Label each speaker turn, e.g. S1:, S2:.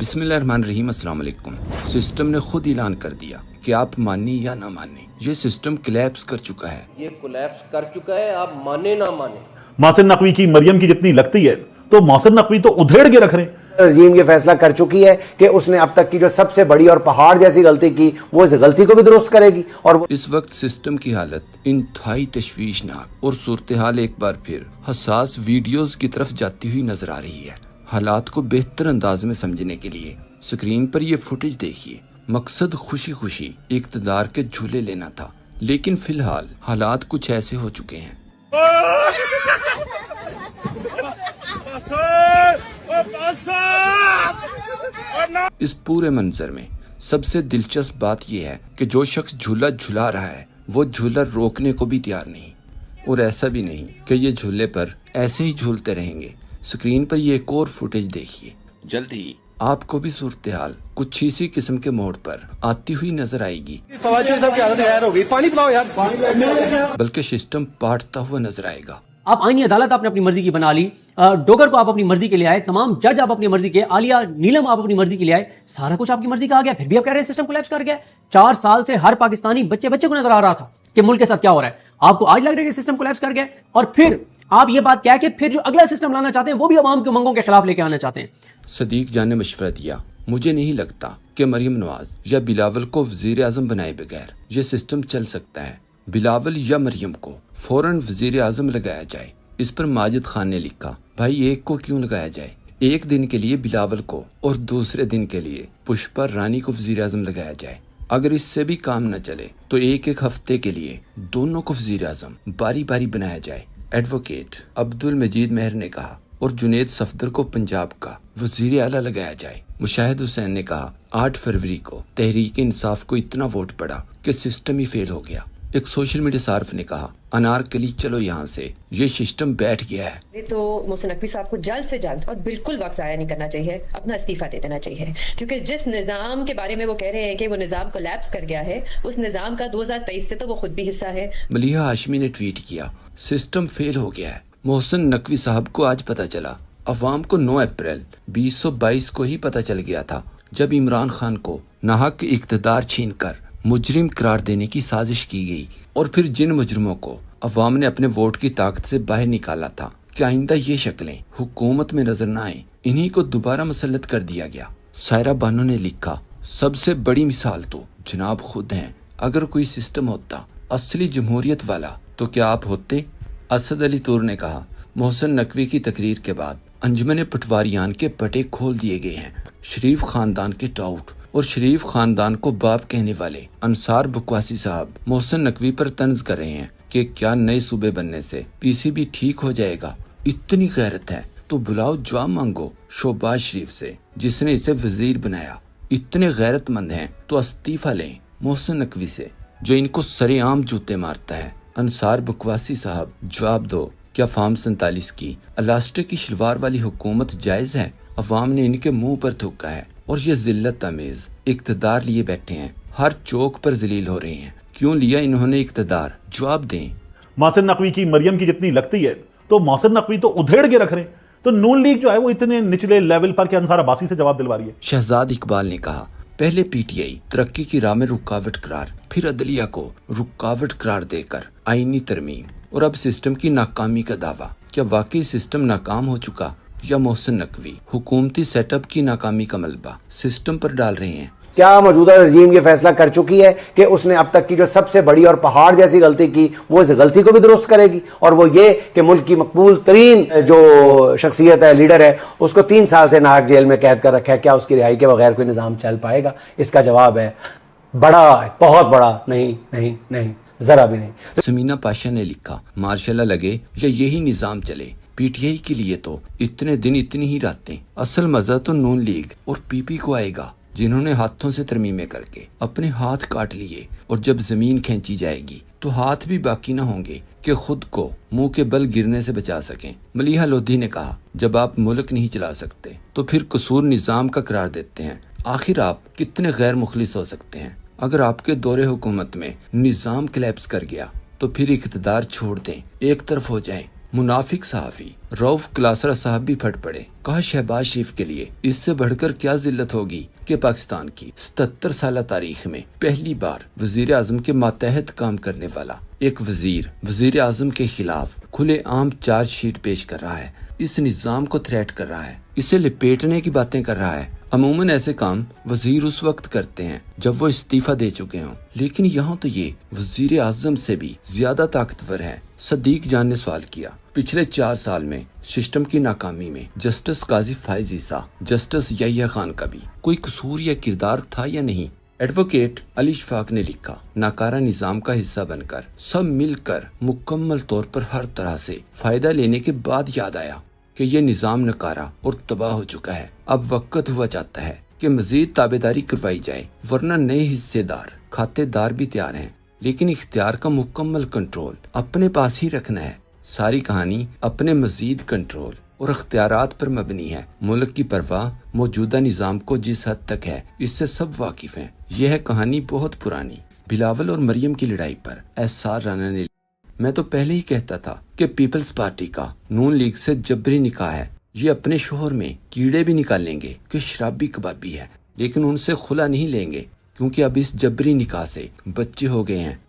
S1: बिस्मिल्लाहिर्रहमानिर्रहीम। अस्सलाम वालेकुम। सिस्टम ने खुद ऐलान कर दिया कि आप माने या ना माने, ये सिस्टम कोलैप्स कर चुका है।
S2: ये कोलैप्स कर चुका है, आप माने ना माने।
S3: मोहसिन नकवी की मरियम की जितनी लगती है तो मोहसिन नकवी तो उधेड़ के रख रहे हैं।
S4: रजीम ये फैसला कर चुकी है कि उसने अब तक की जो सबसे बड़ी और पहाड़ जैसी गलती की वो इस गलती को भी दुरुस्त करेगी। और
S1: इस वक्त सिस्टम की हालत इंतहाई तशवीशनाक और सूरत हाल एक बार फिर हसास वीडियोस की तरफ जाती हुई नजर आ रही है। हालात को बेहतर अंदाज में समझने के लिए स्क्रीन पर ये फुटेज देखिए। मकसद खुशी खुशी इक़्तिदार के झूले लेना था, लेकिन फिलहाल हालात कुछ ऐसे हो चुके हैं। इस पूरे मंजर में सबसे दिलचस्प बात यह है कि जो शख्स झूला झुला रहा है वो झूला रोकने को भी तैयार नहीं, और ऐसा भी नहीं कि ये झूले पर ऐसे ही झूलते रहेंगे। स्क्रीन पर ये एक और फुटेज देखिए। जल्द ही आपको भी सूरत हाल कुछ इसी किस्म के मोड़ पर आती हुई नजर आएगी, बल्कि सिस्टम पाटता हुआ नजर आएगा।
S5: आप आईनी अदालत आपने अपनी मर्जी की बना ली, डोगर को आप अपनी मर्जी के लिए आए, तमाम जज आप अपनी मर्जी के, आलिया नीलम आप अपनी मर्जी के लिए आए, सारा कुछ आपकी मर्जी का आ गया, फिर भी आप कह रहे हैं सिस्टम कोलैप्स कर गया। 4 साल से हर पाकिस्तानी बच्चे को नजर आ रहा था कि मुल्क के साथ क्या हो रहा है। आपको आज लग रहा है कि सिस्टम कोलैप्स कर गया, और फिर आप ये बात कह के फिर जो अगला सिस्टम लाना चाहते हैं वो भी अवाम की उमंगों के खिलाफ लेके आना चाहते हैं।
S1: सदीक जान ने मशवरा दिया, मुझे नहीं लगता कि मरियम नवाज या बिलावल को वजीर आजम बनाए बगैर ये सिस्टम चल सकता है। बिलावल या मरियम को फौरन वजीर आजम लगाया जाए। इस पर माजिद खान ने लिखा, भाई एक को क्यों लगाया जाए, एक दिन के लिए बिलावल को और दूसरे दिन के लिए पुष्पा रानी को वजीर आजम लगाया जाए। अगर इससे भी काम न चले तो एक हफ्ते के लिए दोनों को वजीर आजम बारी बारी बनाया जाए। एडवोकेट अब्दुल मजीद मेहर ने कहा, और जुनेद सफदर को पंजाब का वजीर आला लगाया जाए। मुशाहिद हुसैन ने कहा, 8 फरवरी को तहरीक इंसाफ को इतना वोट पड़ा कि सिस्टम ही फेल हो गया। एक सोशल मीडिया सार्फ ने कहा, अनारकली चलो यहाँ से, ये सिस्टम बैठ गया है।
S6: तो मोहसिन नकवी साहब को जल्द से जल्द और बिल्कुल वक्त ज़ाया नहीं करना चाहिए, अपना इस्तीफा दे देना चाहिए, क्योंकि जिस निज़ाम के बारे में वो कह रहे हैं कि वो निज़ाम कोलैप्स कर गया है, उस निज़ाम का 2023 से तो वो खुद भी हिस्सा है।
S1: मलिहा हाशमी ने ट्वीट किया, सिस्टम फेल हो गया है। मोहसिन नकवी साहब को आज पता चला। अवाम को 9 अप्रैल 2022 को ही पता चल गया था, जब इमरान खान को नाहक इक़्तिदार छीनकर मुजरिम करार देने की साजिश की गई, और फिर जिन मुजरिमों को अवाम ने अपने वोट की ताकत से बाहर निकाला था कि आइंदा ये शक्लें हुकूमत में नजर न आए, इन्हीं को दोबारा मुसल्लत कर दिया गया। सायरा बानो ने लिखा, सबसे बड़ी मिसाल तो जनाब खुद हैं। अगर कोई सिस्टम होता असली जमहूरियत वाला तो क्या आप होते। असद अली तूर ने कहा, मोहसिन नकवी की तकरीर के बाद अंजुमन पटवारियान के पटे खोल दिए गए हैं। शरीफ खानदान के टाउट और शरीफ खानदान को बाप कहने वाले अंसार बकवासी साहब मोहसिन नकवी पर तंज कर रहे हैं कि क्या नए सूबे बनने से पीसीबी ठीक हो जाएगा। इतनी गैरत है तो बुलाओ जवाब मांगो शोबाज शरीफ से, जिसने इसे वजीर बनाया। इतने गैरतमंद हैं तो इस्तीफा लें मोहसिन नकवी से, जो इनको सरेआम जूते मारता है। अंसार बकवासी साहब जवाब दो, क्या फार्म 47 की इलास्टिक की शलवार वाली हुकूमत जायज है? अवाम ने इनके मुंह पर थूका है, और ये जिल्लत अमेज इक़्तिदार लिए बैठे हैं, हर चौक पर जलील हो रहे हैं। क्यों लिया इन्होंने इक़्तिदार, जवाब दें।
S3: मोहसिन नकवी की मरियम की जितनी लगती है तो मोहसिन नकवी तो उधेड़ के रख रहे हैं। तो नून लीग जो है वो इतने निचले लेवल पर के अंसार अब्बासी से जवाब दिलवा रही है।
S1: शहजाद इकबाल ने कहा, पहले पीटीआई तरक्की की राह में रुकावट करार, फिर अदलिया को रुकावट करार देकर आईनी तरमीम, और अब सिस्टम की नाकामी का दावा। क्या वाकई सिस्टम नाकाम हो चुका, या मोहसिन नकवी हुकूमती सेटअप की नाकामी का मलबा सिस्टम पर डाल रहे हैं?
S4: क्या मौजूदा रजीम ये फैसला कर चुकी है कि उसने अब तक की जो सबसे बड़ी और पहाड़ जैसी गलती की वो इस गलती को भी दुरुस्त करेगी। और वो ये कि मुल्क की मकबूल तरीन जो शख्सियत है, लीडर है, उसको 3 साल से नाहक जेल में कैद कर रखा है। क्या उसकी रिहाई के बगैर कोई निज़ाम चल पाएगा? इसका जवाब है बड़ा, बहुत बड़ा नहीं, नहीं, नहीं, जरा भी नहीं।
S1: समीना पाशा ने लिखा, मार्शाल्लाह लगे या यही निज़ाम चले। पीटीआई के लिए तो इतने दिन इतनी ही रातें। असल मजा तो नून लीग और पीपी को आएगा, जिन्होंने हाथों से तरमीमें करके अपने हाथ काट लिए, और जब जमीन खींची जाएगी तो हाथ भी बाकी न होंगे कि खुद को मुंह के बल गिरने से बचा सकें। मलिहा लोधी ने कहा, जब आप मुल्क नहीं चला सकते तो फिर कसूर निज़ाम का करार देते हैं। आखिर आप कितने गैर मुखलिस हो सकते हैं? अगर आपके दौरे हुकूमत में निज़ाम कोलैप्स कर गया तो फिर इक़्तिदार छोड़ दें, एक तरफ हो जाएं। मुनाफिक सहाफी रऊफ क्लासरा साहब भी फट पड़े। कहा शहबाज शरीफ के लिए इससे बढ़कर क्या जिल्लत होगी कि पाकिस्तान की 77 साल तारीख में पहली बार वजीर आजम के मातहत काम करने वाला एक वजीर आजम के खिलाफ खुले आम चार्जशीट पेश कर रहा है, इस निजाम को थ्रेट कर रहा है, इसे लिपेटने की बातें कर रहा है। अमूमन ऐसे काम वजीर उस वक्त करते हैं जब वो इस्तीफा दे चुके हों, लेकिन यहाँ तो ये वजीर आजम से भी ज्यादा ताकतवर है। सदीक जान ने सवाल किया, पिछले 4 साल में सिस्टम की नाकामी में जस्टिस काजी फाइज ईसा, जस्टिस यहिया खान का भी कोई कसूर या किरदार था या नहीं? एडवोकेट अली शफाक ने लिखा, नाकारा निजाम का हिस्सा बनकर सब मिलकर मुकम्मल तौर पर हर तरह से फायदा लेने के बाद याद आया कि ये निजाम नकारा और तबाह हो चुका है। अब वक्त हुआ चाहता है कि मजीद ताबेदारी करवाई जाए, वरना नए हिस्सेदार खातेदार भी तैयार हैं, लेकिन इख्तियार का मुकम्मल कंट्रोल अपने पास ही रखना है। सारी कहानी अपने मजीद कंट्रोल और अख्तियारात पर मबनी है। मुल्क की परवाह मौजूदा निजाम को जिस हद तक है, इससे सब वाकिफ हैं। यह है कहानी बहुत पुरानी। बिलावल और मरियम की लड़ाई पर एहसार राना ने, मैं तो पहले ही कहता था कि पीपल्स पार्टी का नून लीग से जबरी निकाह है। ये अपने शोहर में कीड़े भी निकालेंगे कि शराबी कबाबी है, लेकिन उनसे खुला नहीं लेंगे, क्योंकि अब इस जबरी निकाह से बच्चे हो गए हैं।